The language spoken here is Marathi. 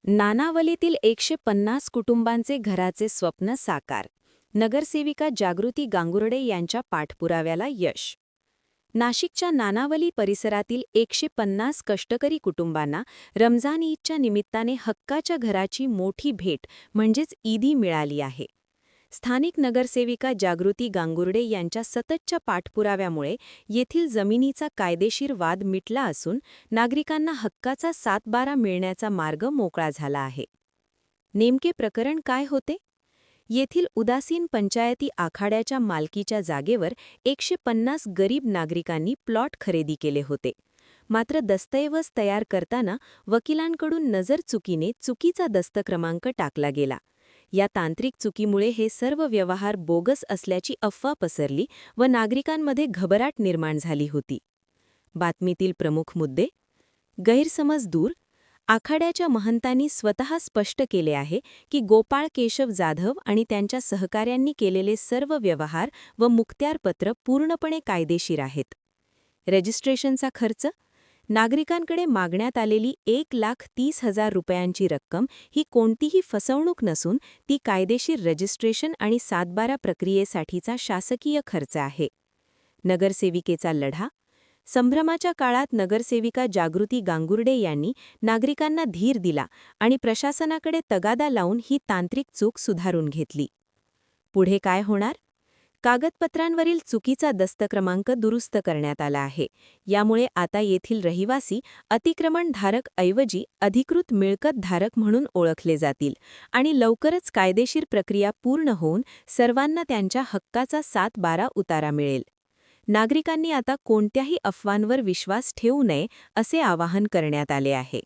नानावलीतील 150 कुटुंबांचे घराचे स्वप्न साकार. नगरसेविका जागृती गांगुर्डे यांच्या पाठपुराव्याला यश. नाशिकच्या नानावली परिसरातील 150 कष्टकरी कुटुंबांना रमजान ईदच्या निमित्ताने हक्काच्या घराची मोठी भेट म्हणजेच ईदी मिळाली आहे. स्थानिक नगरसेविका जागृती गांगुर्डे यांच्या सततच्या पाठपुराव्यामुळे येथील जमिनीचा कायदेशीर वाद मिटला असून नागरिकांना हक्काचा 7/12 मिळण्याचा मार्ग मोकळा झाला आहे. नेमके प्रकरण काय होते? येथील उदासीन पंचायती आखाड्याच्या मालकीच्या जागेवर 150 गरीब नागरिकांनी प्लॉट खरेदी केले होते. मात्र दस्तऐवज तयार करताना वकिलांकडून नजरचुकीने चुकीचा दस्तक्रमांक टाकला गेला. या तांत्रिक चुकीमुळे हे सर्व व्यवहार बोगस असल्याची अफवा पसरली व नागरिकांमध्ये घबराट निर्माण झाली होती. बातमीतील प्रमुख मुद्दे. गैरसमज दूर. आखाड्याच्या महंतांनी स्वतः स्पष्ट केले आहे की गोपाळ केशव जाधव आणि त्यांच्या सहकाऱ्यांनी केलेले सर्व व्यवहार व मुखत्यारपत्र पूर्णपणे कायदेशीर आहेत. रजिस्ट्रेशनचा खर्च. नागरिकांकडे मागण्यात आलेली 1,30,000 रुपयांची रक्कम ही कोणतीही फसवणूक नसून ती कायदेशीर रजिस्ट्रेशन आणि 7/12 प्रक्रियेसाठीचा शासकीय खर्च आहे. नगरसेविकेचा लढा. संभ्रमाच्या काळात नगरसेविका जागृती गांगुर्डे यांनी नागरिकांना धीर दिला आणि प्रशासनाकडे तगादा लावून ही तांत्रिक चूक सुधारून घेतली. पुढे काय होणार? कागदपत्रांवरील चुकीचा दस्तक्रमांक दुरुस्त करण्यात आला आहे. यामुळे आता येथील रहिवासी अतिक्रमणधारक ऐवजी अधिकृत मिळकत धारक म्हणून ओळखले जातील आणि लवकरच कायदेशीर प्रक्रिया पूर्ण होऊन सर्वांना त्यांच्या हक्काचा 7/12 उतारा मिळेल. नागरिकांनी आता कोणत्याही अफवांवर विश्वास ठेवू नये असे आवाहन करण्यात आले आहे.